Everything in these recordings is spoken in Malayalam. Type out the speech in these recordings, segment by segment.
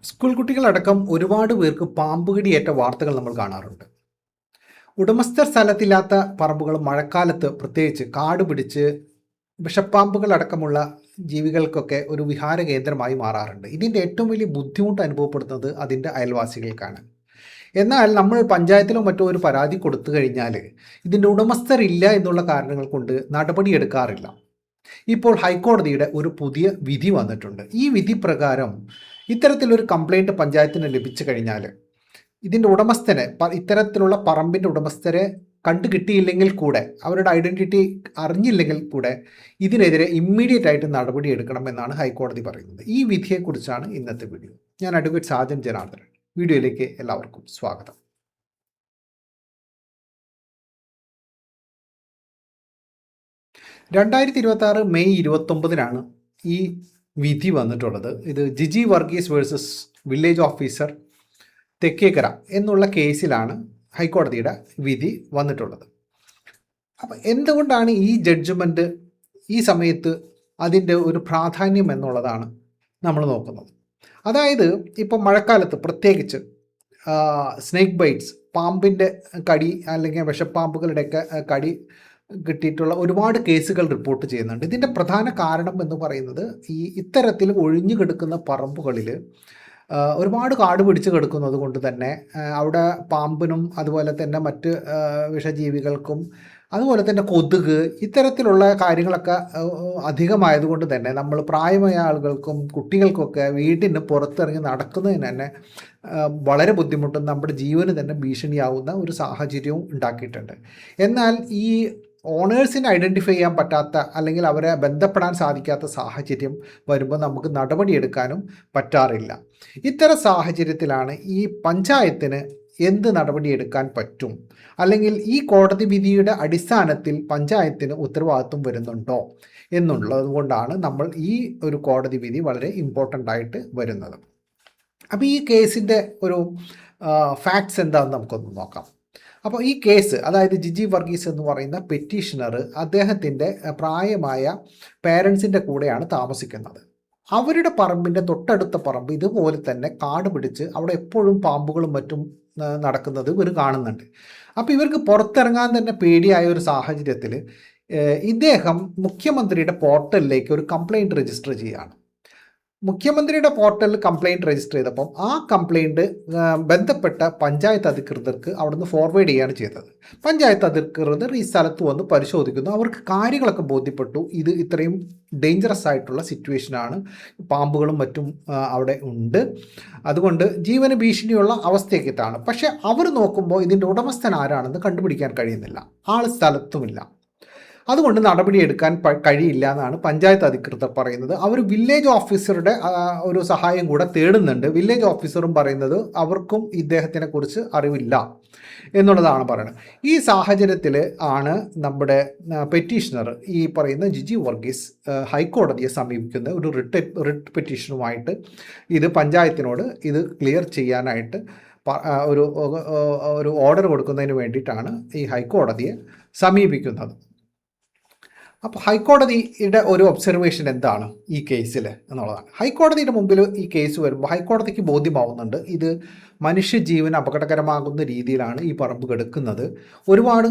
സ്കൂൾ കുട്ടികളടക്കം ഒരുപാട് പേർക്ക് പാമ്പുകടിയേറ്റ വാർത്തകൾ നമ്മൾ കാണാറുണ്ട്. ഉടമസ്ഥർ സ്ഥലത്തില്ലാത്ത പറമ്പുകൾ മഴക്കാലത്ത് പ്രത്യേകിച്ച് കാട് പിടിച്ച് വിഷപ്പാമ്പുകളടക്കമുള്ള ജീവികൾക്കൊക്കെ ഒരു വിഹാര കേന്ദ്രമായി മാറാറുണ്ട്. ഇതിൻ്റെ ഏറ്റവും വലിയ ബുദ്ധിമുട്ട് അനുഭവപ്പെടുന്നത് അതിൻ്റെ അയൽവാസികൾക്കാണ്. എന്നാൽ നമ്മൾ പഞ്ചായത്തിലോ മറ്റോ ഒരു പരാതി കൊടുത്തു കഴിഞ്ഞാൽ ഇതിൻ്റെ ഉടമസ്ഥരില്ല എന്നുള്ള കാരണങ്ങൾ കൊണ്ട് നടപടിയെടുക്കാറില്ല. ഇപ്പോൾ ഹൈക്കോടതിയുടെ ഒരു പുതിയ വിധി വന്നിട്ടുണ്ട്. ഈ വിധി പ്രകാരം ഇത്തരത്തിലൊരു കംപ്ലൈൻറ്റ് പഞ്ചായത്തിന് ലഭിച്ചു കഴിഞ്ഞാൽ ഇതിൻ്റെ ഉടമസ്ഥനെ ഇത്തരത്തിലുള്ള പറമ്പിൻ്റെ ഉടമസ്ഥരെ കണ്ടു കിട്ടിയില്ലെങ്കിൽ കൂടെ അവരുടെ ഐഡൻറ്റിറ്റി അറിഞ്ഞില്ലെങ്കിൽ കൂടെ ഇതിനെതിരെ ഇമ്മീഡിയറ്റ് ആയിട്ട് നടപടി എടുക്കണമെന്നാണ് ഹൈക്കോടതി പറയുന്നത്. ഈ വിധിയെക്കുറിച്ചാണ് ഇന്നത്തെ വീഡിയോ. ഞാൻ അഡ്വക്കേറ്റ് സാജൻ ജനാർദ്ദനൻ. വീഡിയോയിലേക്ക് എല്ലാവർക്കും സ്വാഗതം. മെയ് 29 ഈ വിധി വന്നിട്ടുള്ളത്. ഇത് Giji Varghese versus village officer Thekkekkara എന്നുള്ള കേസിലാണ് ഹൈക്കോടതിയുടെ വിധി വന്നിട്ടുള്ളത്. അപ്പം എന്തുകൊണ്ടാണ് ഈ ജഡ്ജ്മെൻറ്റ് ഈ സമയത്ത് അതിൻ്റെ ഒരു പ്രാധാന്യം എന്നുള്ളതാണ് നമ്മൾ നോക്കുന്നത്. അതായത് ഇപ്പം മഴക്കാലത്ത് പ്രത്യേകിച്ച് സ്നേക്ക് ബൈറ്റ്സ്, പാമ്പിൻ്റെ കടി അല്ലെങ്കിൽ വിഷപ്പാമ്പുകളുടെയൊക്കെ കടി കിട്ടിയിട്ടുള്ള ഒരുപാട് കേസുകൾ റിപ്പോർട്ട് ചെയ്യുന്നുണ്ട്. ഇതിൻ്റെ പ്രധാന കാരണം എന്ന് പറയുന്നത് ഇത്തരത്തിൽ ഒഴിഞ്ഞു കിടക്കുന്ന പറമ്പുകളിൽ ഒരുപാട് കാട് പിടിച്ച് കിടക്കുന്നത് കൊണ്ട് തന്നെ അവിടെ പാമ്പിനും അതുപോലെ തന്നെ മറ്റ് വിഷജീവികൾക്കും അതുപോലെ തന്നെ കൊതുക് ഇത്തരത്തിലുള്ള കാര്യങ്ങളൊക്കെ അധികമായതുകൊണ്ട് തന്നെ നമ്മൾ പ്രായമായ ആളുകൾക്കും കുട്ടികൾക്കൊക്കെ വീടിന് പുറത്തിറങ്ങി നടക്കുന്നതിന് തന്നെ വളരെ ബുദ്ധിമുട്ടും നമ്മുടെ ജീവന് തന്നെ ഭീഷണിയാവുന്ന ഒരു സാഹചര്യവും ഉണ്ടാക്കിയിട്ടുണ്ട്. എന്നാൽ ഈ ഓണേഴ്സിനെ ഐഡൻറ്റിഫൈ ചെയ്യാൻ പറ്റാത്ത അല്ലെങ്കിൽ അവരെ ബന്ധപ്പെടാൻ സാധിക്കാത്ത സാഹചര്യം വരുമ്പോൾ നമുക്ക് നടപടിയെടുക്കാനും പറ്റാറില്ല. ഇത്തരം സാഹചര്യത്തിലാണ് ഈ പഞ്ചായത്തിന് എന്ത് നടപടിയെടുക്കാൻ പറ്റും, അല്ലെങ്കിൽ ഈ കോടതി വിധിയുടെ അടിസ്ഥാനത്തിൽ പഞ്ചായത്തിന് ഉത്തരവാദിത്വം വരുന്നുണ്ടോ എന്നുള്ളത് കൊണ്ടാണ് നമ്മൾ ഈ ഒരു കോടതി വിധി വളരെ ഇമ്പോർട്ടൻ്റ് ആയിട്ട് വരുന്നത്. അപ്പോൾ ഈ കേസിൻ്റെ ഒരു ഫാക്ട്സ് എന്താണെന്ന് നമുക്കൊന്ന് നോക്കാം. അപ്പോൾ ഈ കേസ്, അതായത് ജിജി വർഗീസ് എന്ന് പറയുന്ന പെറ്റീഷണർ അദ്ദേഹത്തിൻ്റെ പ്രായമായ പേരൻസിൻ്റെ കൂടെയാണ് താമസിക്കുന്നത്. അവരുടെ പറമ്പിൻ്റെ തൊട്ടടുത്ത പറമ്പ് ഇതുപോലെ തന്നെ കാട് പിടിച്ച് അവിടെ എപ്പോഴും പാമ്പുകളും മറ്റും നടക്കുന്നത് ഇവർ കാണുന്നുണ്ട്. അപ്പോൾ ഇവർക്ക് പുറത്തിറങ്ങാൻ തന്നെ പേടിയായ ഒരു സാഹചര്യത്തിൽ ഇദ്ദേഹം മുഖ്യമന്ത്രിയുടെ പോർട്ടലിലേക്ക് ഒരു കംപ്ലയിൻറ്റ് രജിസ്റ്റർ ചെയ്യുകയാണ്. മുഖ്യമന്ത്രിയുടെ പോർട്ടലിൽ കംപ്ലയിൻറ്റ് രജിസ്റ്റർ ചെയ്തപ്പം ആ കംപ്ലയിൻറ്റ് ബന്ധപ്പെട്ട പഞ്ചായത്ത് അധികൃതർക്ക് അവിടുന്ന് ഫോർവേഡ് ചെയ്യുകയാണ് ചെയ്തത്. പഞ്ചായത്ത് അധികൃതർ ഈ സ്ഥലത്ത് വന്ന് പരിശോധിക്കുന്നു. അവർക്ക് കാര്യങ്ങളൊക്കെ ബോധ്യപ്പെട്ടു. ഇത് ഇത്രയും ഡേഞ്ചറസ് ആയിട്ടുള്ള സിറ്റുവേഷനാണ്, പാമ്പുകളും മറ്റും അവിടെ ഉണ്ട്, അതുകൊണ്ട് ജീവന് ഭീഷണിയുള്ള അവസ്ഥയൊക്കെത്താണ്. പക്ഷേ അവർ നോക്കുമ്പോൾ ഇതിൻ്റെ ഉടമസ്ഥൻ ആരാണെന്ന് കണ്ടുപിടിക്കാൻ കഴിയുന്നില്ല, ആൾ സ്ഥലത്തുമില്ല. അതുകൊണ്ട് നടപടിയെടുക്കാൻ കഴിയില്ല എന്നാണ് പഞ്ചായത്ത് അധികൃതർ പറയുന്നത്. അവർ വില്ലേജ് ഓഫീസറുടെ ഒരു സഹായം കൂടെ തേടുന്നുണ്ട്. വില്ലേജ് ഓഫീസറും പറയുന്നത് അവർക്കും ഇദ്ദേഹത്തിനെ കുറിച്ച് അറിവില്ല എന്നുള്ളതാണ് പറയുന്നത്. ഈ സാഹചര്യത്തിൽ ആണ് നമ്മുടെ പെറ്റീഷണർ ഈ പറയുന്ന ജിജി വർഗീസ് ഹൈക്കോടതിയെ സമീപിക്കുന്ന ഒരു റിട്ട് പെറ്റീഷനുമായിട്ട് ഇത് പഞ്ചായത്തിനോട് ഇത് ക്ലിയർ ചെയ്യാനായിട്ട് ഒരു ഓർഡർ കൊടുക്കുന്നതിന് വേണ്ടിയിട്ടാണ് ഈ ഹൈക്കോടതിയെ സമീപിക്കുന്നത്. അപ്പോൾ ഹൈക്കോടതിയുടെ ഒരു ഒബ്സർവേഷൻ എന്താണ് ഈ കേസിൽ എന്നുള്ളതാണ്. ഹൈക്കോടതിയുടെ മുമ്പിൽ ഈ കേസ് വരുമ്പോൾ ഹൈക്കോടതിക്ക് ബോധ്യമാവുന്നുണ്ട് ഇത് മനുഷ്യജീവൻ അപകടകരമാകുന്ന രീതിയിലാണ് ഈ പറമ്പ് കിടക്കുന്നത്. ഒരുപാട്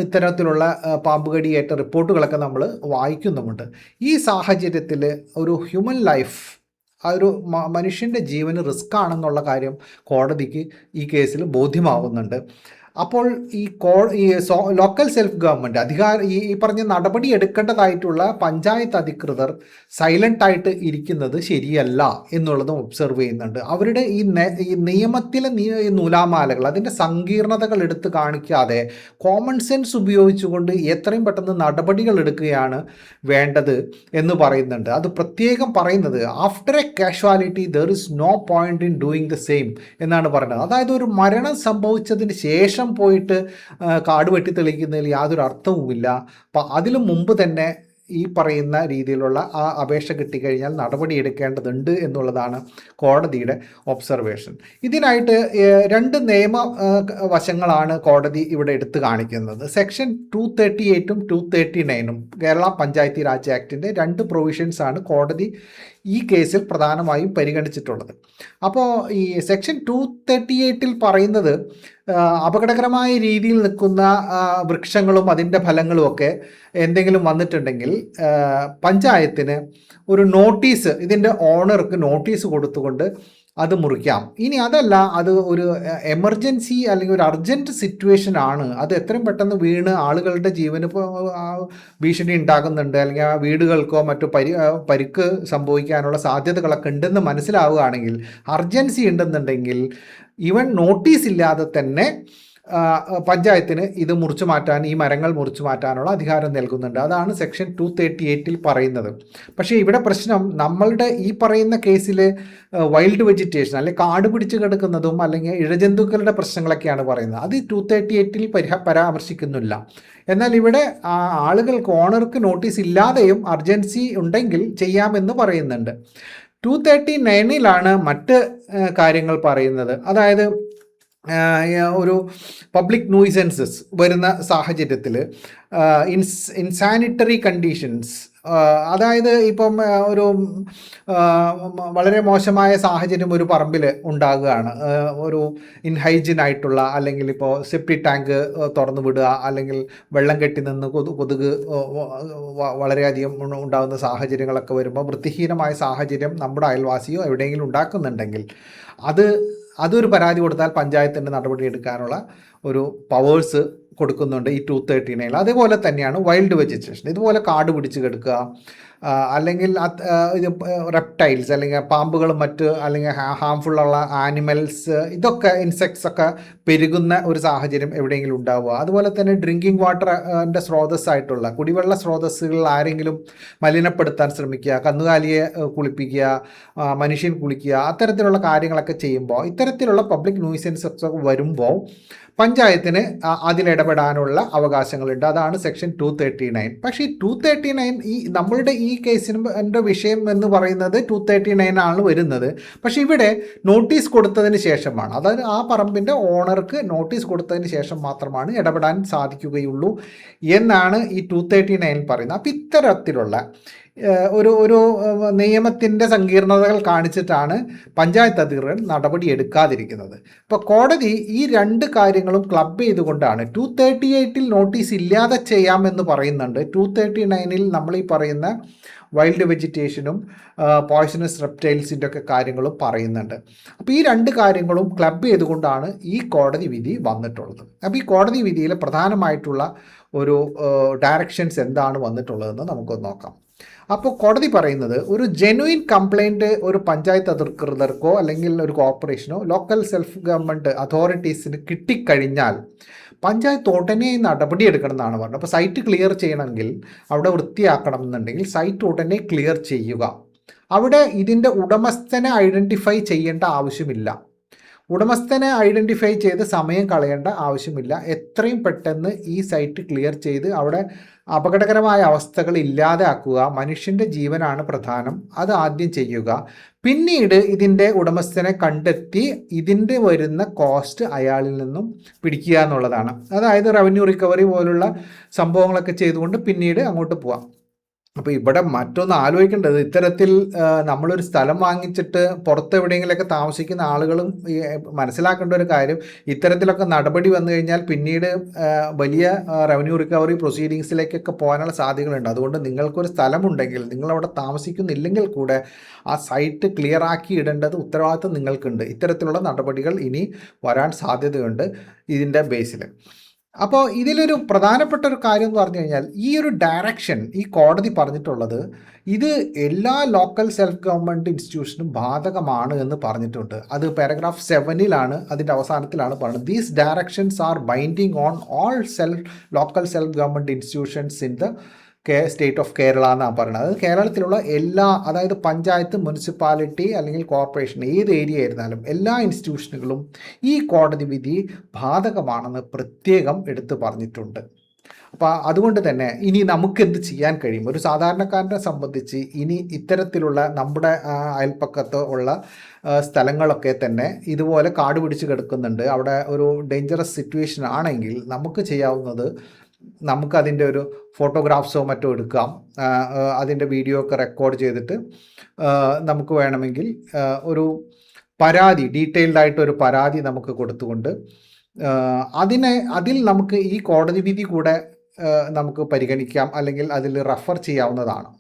ഇത്തരത്തിലുള്ള പാമ്പുകടിയേറ്റ റിപ്പോർട്ടുകളൊക്കെ നമ്മൾ വായിക്കുന്നുമുണ്ട്. ഈ സാഹചര്യത്തിൽ ഒരു ഹ്യൂമൻ ലൈഫ്, ആ ഒരു മനുഷ്യൻ്റെ ജീവന് റിസ്ക് ആണെന്നുള്ള കാര്യം കോടതിക്ക് ഈ കേസിൽ ബോധ്യമാവുന്നുണ്ട്. അപ്പോൾ ഈ ലോക്കൽ സെൽഫ് ഗവൺമെൻറ് ഈ പറഞ്ഞ നടപടി എടുക്കേണ്ടതായിട്ടുള്ള പഞ്ചായത്ത് അധികൃതർ സൈലൻ്റായിട്ട് ഇരിക്കുന്നത് ശരിയല്ല എന്നുള്ളതും ഒബ്സർവ് ചെയ്യുന്നുണ്ട്. അവരുടെ ഈ നിയമത്തിലെ നൂലാമാലകൾ, അതിൻ്റെ സങ്കീർണതകൾ എടുത്ത് കാണിക്കാതെ കോമൺ സെൻസ് ഉപയോഗിച്ചുകൊണ്ട് എത്രയും പെട്ടെന്ന് നടപടികൾ എടുക്കുകയാണ് വേണ്ടത് എന്ന് പറയുന്നുണ്ട്. അത് പ്രത്യേകം പറയുന്നത് after a casualty there is no point in doing the same എന്നാണ് പറയുന്നത്. അതായത് ഒരു മരണം സംഭവിച്ചതിന് ശേഷം പോയിട്ട് കാട് വെട്ടി തെളിയിക്കുന്നതിൽ യാതൊരു അർത്ഥവുമില്ല. അപ്പം അതിനു മുമ്പ് തന്നെ ഈ പറയുന്ന രീതിയിലുള്ള ആ അപേക്ഷ കിട്ടിക്കഴിഞ്ഞാൽ നടപടിയെടുക്കേണ്ടതുണ്ട് എന്നുള്ളതാണ് കോടതിയുടെ ഒബ്സർവേഷൻ. ഇതിനായിട്ട് രണ്ട് നിയമ വശങ്ങളാണ് കോടതി ഇവിടെ എടുത്തു കാണിക്കുന്നത്. സെക്ഷൻ 238 239 കേരള പഞ്ചായത്തി രാജ് ആക്ടിൻ്റെ രണ്ട് പ്രൊവിഷൻസാണ് കോടതി ഈ കേസിൽ പ്രധാനമായും പരിഗണിച്ചിട്ടുള്ളത്. അപ്പോൾ ഈ സെക്ഷൻ 238 പറയുന്നത് അപകടകരമായ രീതിയിൽ നിൽക്കുന്ന വൃക്ഷങ്ങളും അതിൻ്റെ ഫലങ്ങളും ഒക്കെ എന്തെങ്കിലും വന്നിട്ടുണ്ടെങ്കിൽ പഞ്ചായത്തിന് ഒരു നോട്ടീസ്, ഇതിൻ്റെ ഓണർക്ക് നോട്ടീസ് കൊടുത്തുകൊണ്ട് അത് മുറിക്കാം. ഇനി അതല്ല, അത് ഒരു എമർജൻസി അല്ലെങ്കിൽ ഒരു അർജൻറ്റ് സിറ്റുവേഷൻ ആണ്, അത് എത്രയും പെട്ടെന്ന് വീണ് ആളുകളുടെ ജീവന് ഭീഷണി ഉണ്ടാകുന്നുണ്ട്, അല്ലെങ്കിൽ ആ വീടുകൾക്കോ മറ്റോ പരിക്ക് സംഭവിക്കാനുള്ള സാധ്യതകളൊക്കെ ഉണ്ടെന്ന് മനസ്സിലാവുകയാണെങ്കിൽ, അർജൻസി ഉണ്ടെന്നുണ്ടെങ്കിൽ ഈവൻ നോട്ടീസ് ഇല്ലാതെ തന്നെ പഞ്ചായത്തിന് ഇത് മുറിച്ചു മാറ്റാൻ, ഈ മരങ്ങൾ മുറിച്ചു മാറ്റാനുള്ള അധികാരം നൽകുന്നുണ്ട്. അതാണ് സെക്ഷൻ 238 പറയുന്നത്. പക്ഷേ ഇവിടെ പ്രശ്നം, നമ്മളുടെ ഈ പറയുന്ന കേസിൽ വൈൽഡ് വെജിറ്റേഷൻ അല്ലെങ്കിൽ കാട് പിടിച്ച് കിടക്കുന്നതും അല്ലെങ്കിൽ ഇഴജന്തുക്കളുടെ പ്രശ്നങ്ങളൊക്കെയാണ് പറയുന്നത്. അത് 238 പരാമർശിക്കുന്നില്ല. എന്നാൽ ഇവിടെ ആളുകൾക്ക്, ഓണർക്ക് നോട്ടീസ് ഇല്ലാതെയും അർജൻസി ഉണ്ടെങ്കിൽ ചെയ്യാമെന്ന് പറയുന്നുണ്ട്. 239 മറ്റ് കാര്യങ്ങൾ പറയുന്നത്. അതായത് ഒരു പബ്ലിക് ന്യൂസൻസസ് വരുന്ന സാഹചര്യത്തിൽ ഇൻസാനിറ്ററി കണ്ടീഷൻസ്, അതായത് ഇപ്പം ഒരു വളരെ മോശമായ സാഹചര്യം ഒരു പറമ്പിൽ ഉണ്ടാകുകയാണ്, ഒരു ഇൻഹൈജീൻ ആയിട്ടുള്ള, അല്ലെങ്കിൽ ഇപ്പോൾ സെപ്റ്റി ടാങ്ക് തുറന്നു വിടുക, അല്ലെങ്കിൽ വെള്ളം കെട്ടി നിന്ന് കൊതുക് വളരെയധികം ഉണ്ടാകുന്ന സാഹചര്യങ്ങളൊക്കെ വരുമ്പോൾ, വൃത്തിഹീനമായ സാഹചര്യം നമ്മുടെ അയൽവാസിയോ എവിടെയെങ്കിലും ഉണ്ടാക്കുന്നുണ്ടെങ്കിൽ അതൊരു പരാതി കൊടുത്താൽ പഞ്ചായത്തിൻ്റെ നടപടി എടുക്കാനുള്ള ഒരു പവേഴ്സ് കൊടുക്കുന്നുണ്ട് ഈ 239. അതേപോലെ തന്നെയാണ് വൈൽഡ് വെജിറ്റേഷൻ. ഇതുപോലെ കാട് പിടിച്ച് കിടക്കുക, അല്ലെങ്കിൽ റെപ്റ്റൈൽസ് അല്ലെങ്കിൽ പാമ്പുകളും മറ്റ് അല്ലെങ്കിൽ ഹാംഫുള്ളുള്ള ആനിമൽസ്, ഇതൊക്കെ ഇൻസെക്ട്സ് ഒക്കെ പെരുകുന്ന ഒരു സാഹചര്യം എവിടെയെങ്കിലും ഉണ്ടാവുക. അതുപോലെ തന്നെ ഡ്രിങ്കിങ് വാട്ടറിൻ്റെ സ്രോതസ്സായിട്ടുള്ള കുടിവെള്ള സ്രോതസ്സുകളിൽ ആരെങ്കിലും മലിനപ്പെടുത്താൻ ശ്രമിക്കുക, കന്നുകാലിയെ കുളിപ്പിക്കുക, മനുഷ്യൻ കുളിക്കുക, അത്തരത്തിലുള്ള കാര്യങ്ങളൊക്കെ ചെയ്യുമ്പോൾ, ഇത്തരത്തിലുള്ള പബ്ലിക് ന്യൂസൻസ് ഒക്കെ വരുമ്പോൾ പഞ്ചായത്തിന് അതിലിടപെടാനുള്ള അവകാശങ്ങളുണ്ട്. അതാണ് സെക്ഷൻ 239. പക്ഷേ ഈ 239 നമ്മളുടെ ഈ കേസിൻ്റെ വിഷയം എന്ന് പറയുന്നത് 239 വരുന്നത്. പക്ഷേ ഇവിടെ നോട്ടീസ് കൊടുത്തതിന് ശേഷമാണ്, അതായത് ആ പറമ്പിൻ്റെ ഓണർക്ക് നോട്ടീസ് കൊടുത്തതിന് ശേഷം മാത്രമാണ് ഇടപെടാൻ സാധിക്കുകയുള്ളൂ എന്നാണ് ഈ 239 പറയുന്നത്. അപ്പോൾ ഇത്തരത്തിലുള്ള ഒരു നിയമത്തിൻ്റെ സങ്കീർണതകൾ കാണിച്ചിട്ടാണ് പഞ്ചായത്ത് അധികൃതർ നടപടി എടുക്കാതിരിക്കുന്നത്. ഇപ്പോൾ കോടതി ഈ രണ്ട് കാര്യങ്ങളും ക്ലബ് ചെയ്തുകൊണ്ടാണ് 238 നോട്ടീസ് ഇല്ലാതെ ചെയ്യാമെന്ന് പറയുന്നുണ്ട്, 239 നമ്മൾ ഈ പറയുന്ന വൈൽഡ് വെജിറ്റേഷനും പോയ്സണസ് റെപ്റ്റൈൽസിൻ്റെ ഒക്കെ കാര്യങ്ങളും പറയുന്നുണ്ട്. അപ്പോൾ ഈ രണ്ട് കാര്യങ്ങളും ക്ലബ് ചെയ്തുകൊണ്ടാണ് ഈ കോടതി വിധി വന്നിട്ടുള്ളത്. അപ്പോൾ ഈ കോടതി വിധിയിൽ പ്രധാനമായിട്ടുള്ള ഒരു ഡയറക്ഷൻസ് എന്താണ് വന്നിട്ടുള്ളതെന്ന് നമുക്കൊന്ന് നോക്കാം. അപ്പോൾ കോടതി പറയുന്നത്, ഒരു ജെനുവിൻ കംപ്ലൈൻറ്റ് ഒരു പഞ്ചായത്ത് അധികൃതർക്കോ അല്ലെങ്കിൽ ഒരു കോർപ്പറേഷനോ ലോക്കൽ സെൽഫ് ഗവൺമെൻറ് അതോറിറ്റീസിന് കിട്ടിക്കഴിഞ്ഞാൽ പഞ്ചായത്ത് ഉടനെ നടപടി എടുക്കണം എന്നാണ് പറഞ്ഞത്. അപ്പോൾ സൈറ്റ് ക്ലിയർ ചെയ്യണമെങ്കിൽ, അവിടെ വൃത്തിയാക്കണം എന്നുണ്ടെങ്കിൽ സൈറ്റ് ഉടനെ ക്ലിയർ ചെയ്യുക. അവിടെ ഇതിൻ്റെ ഉടമസ്ഥനെ ഐഡൻറ്റിഫൈ ചെയ്യേണ്ട ആവശ്യമില്ല. ഉടമസ്ഥനെ ഐഡൻറ്റിഫൈ ചെയ്ത് സമയം കളയേണ്ട ആവശ്യമില്ല. എത്രയും പെട്ടെന്ന് ഈ സൈറ്റ് ക്ലിയർ ചെയ്ത് അവിടെ അപകടകരമായ അവസ്ഥകൾ ഇല്ലാതാക്കുക. മനുഷ്യൻ്റെ ജീവനാണ് പ്രധാനം, അത് ആദ്യം ചെയ്യുക. പിന്നീട് ഇതിൻ്റെ ഉടമസ്ഥനെ കണ്ടെത്തി ഇതിൻ്റെ വരുന്ന കോസ്റ്റ് അയാളിൽ നിന്നും പിടിക്കുക എന്നുള്ളതാണ്. അതായത് റവന്യൂ റിക്കവറി പോലുള്ള സംഭവങ്ങളൊക്കെ ചെയ്തുകൊണ്ട് പിന്നീട് അങ്ങോട്ട് പോവാം. അപ്പോൾ ഇവിടെ മറ്റൊന്ന് ആലോചിക്കേണ്ടത്, ഇത്തരത്തിൽ നമ്മളൊരു സ്ഥലം വാങ്ങിച്ചിട്ട് പുറത്ത് എവിടെയെങ്കിലുമൊക്കെ താമസിക്കുന്ന ആളുകളും മനസ്സിലാക്കേണ്ട ഒരു കാര്യം, ഇത്തരത്തിലൊക്കെ നടപടി വന്നു കഴിഞ്ഞാൽ പിന്നീട് വലിയ റവന്യൂ റിക്കവറി പ്രൊസീഡിങ്സിലേക്കൊക്കെ പോകാനുള്ള സാധ്യതകളുണ്ട്. അതുകൊണ്ട് നിങ്ങൾക്കൊരു സ്ഥലമുണ്ടെങ്കിൽ, നിങ്ങളവിടെ താമസിക്കുന്നില്ലെങ്കിൽ കൂടെ ആ സൈറ്റ് ക്ലിയർ ആക്കി ഇടേണ്ടത് ഉത്തരവാദിത്വം നിങ്ങൾക്കുണ്ട്. ഇത്തരത്തിലുള്ള നടപടികൾ ഇനി വരാൻ സാധ്യതയുണ്ട് ഇതിൻ്റെ ബേസിൽ. അപ്പോൾ ഇതിലൊരു പ്രധാനപ്പെട്ട ഒരു കാര്യം എന്ന് പറഞ്ഞു കഴിഞ്ഞാൽ, ഈ ഒരു ഡയറക്ഷൻ ഈ കോടതി പറഞ്ഞിട്ടുള്ളത് ഇത് എല്ലാ ലോക്കൽ സെൽഫ് ഗവൺമെൻറ് ഇൻസ്റ്റിറ്റ്യൂഷനും ബാധകമാണ് എന്ന് പറഞ്ഞിട്ടുണ്ട്. അത് പാരഗ്രാഫ് 7 അതിൻ്റെ അവസാനത്തിലാണ് പറയുന്നത്, these directions are binding on all local self government institutions in the state of Kerala എന്നാണ് പറയുന്നത്. അത് കേരളത്തിലുള്ള എല്ലാ, അതായത് പഞ്ചായത്ത്, മുനിസിപ്പാലിറ്റി അല്ലെങ്കിൽ കോർപ്പറേഷൻ, ഏത് ഏരിയ ആയിരുന്നാലും എല്ലാ ഇൻസ്റ്റിറ്റ്യൂഷനുകളും ഈ കോടതി വിധി ബാധകമാണെന്ന് പ്രത്യേകം എടുത്തു പറഞ്ഞിട്ടുണ്ട്. അപ്പോൾ അതുകൊണ്ട് തന്നെ ഇനി നമുക്കെന്ത് ചെയ്യാൻ കഴിയും? ഒരു സാധാരണക്കാരനെ സംബന്ധിച്ച് ഇനി ഇത്തരത്തിലുള്ള നമ്മുടെ അയൽപ്പക്കത്ത് ഉള്ള സ്ഥലങ്ങളൊക്കെ തന്നെ ഇതുപോലെ കാട് പിടിച്ച് കിടക്കുന്നുണ്ട്, അവിടെ ഒരു ഡേഞ്ചറസ് സിറ്റുവേഷൻ ആണെങ്കിൽ നമുക്ക് ചെയ്യാവുന്നത് നമുക്കതിൻ്റെ ഒരു ഫോട്ടോഗ്രാഫ്സോ മറ്റോ എടുക്കാം. അതിൻ്റെ വീഡിയോ ഒക്കെ റെക്കോർഡ് ചെയ്തിട്ട് നമുക്ക് വേണമെങ്കിൽ ഒരു പരാതി, ഡീറ്റെയിൽഡ് ആയിട്ടൊരു പരാതി നമുക്ക് കൊടുത്തുകൊണ്ട് അതിൽ നമുക്ക് ഈ കോടതി വിധി കൂടെ നമുക്ക് പരിഗണിക്കാം, അല്ലെങ്കിൽ അതിൽ റെഫർ ചെയ്യാവുന്നതാണ്.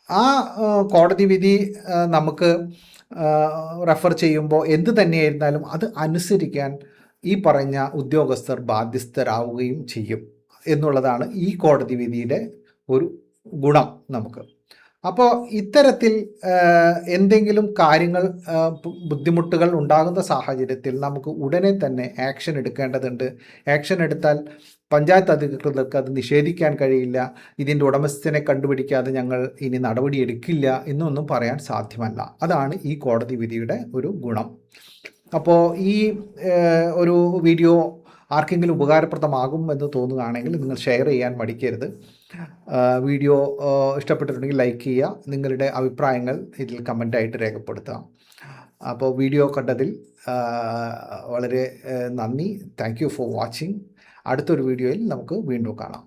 ആ കോടതി വിധി നമുക്ക് റെഫർ ചെയ്യുമ്പോൾ എന്ത് തന്നെയായിരുന്നാലും അത് അനുസരിക്കാൻ ഈ പറഞ്ഞ ഉദ്യോഗസ്ഥർ ബാധ്യസ്ഥരാവുകയും ചെയ്യും എന്നുള്ളതാണ് ഈ കോടതി വിധിയുടെ ഒരു ഗുണം നമുക്ക്. അപ്പോൾ ഇത്തരത്തിൽ എന്തെങ്കിലും കാര്യങ്ങൾ ബുദ്ധിമുട്ടുകൾ ഉണ്ടാകുന്ന സാഹചര്യത്തിൽ നമുക്ക് ഉടനെ തന്നെ ആക്ഷൻ എടുക്കേണ്ടതുണ്ട്. ആക്ഷൻ എടുത്താൽ പഞ്ചായത്ത് അധികൃതർക്ക് അത് നിഷേധിക്കാൻ കഴിയില്ല. ഇതിൻ്റെ ഉടമസ്ഥനെ കണ്ടുപിടിക്കാതെ ഞങ്ങൾ ഇനി നടപടിയെടുക്കില്ല എന്നൊന്നും പറയാൻ സാധ്യമല്ല. അതാണ് ഈ കോടതി വിധിയുടെ ഒരു ഗുണം. അപ്പോൾ ഈ ഒരു വീഡിയോ ആർക്കെങ്കിലും ഉപകാരപ്രദമാകും എന്ന് തോന്നുകയാണെങ്കിൽ നിങ്ങൾ ഷെയർ ചെയ്യാൻ മടിക്കരുത്. വീഡിയോ ഇഷ്ടപ്പെട്ടിട്ടുണ്ടെങ്കിൽ ലൈക്ക് ചെയ്യുക. നിങ്ങളുടെ അഭിപ്രായങ്ങൾ ഇതിൽ കമൻ്റായിട്ട് രേഖപ്പെടുത്തുക. അപ്പോൾ വീഡിയോ കണ്ടതിൽ വളരെ നന്ദി. Thank you for watching. അടുത്തൊരു വീഡിയോയിൽ നമുക്ക് വീണ്ടും കാണാം.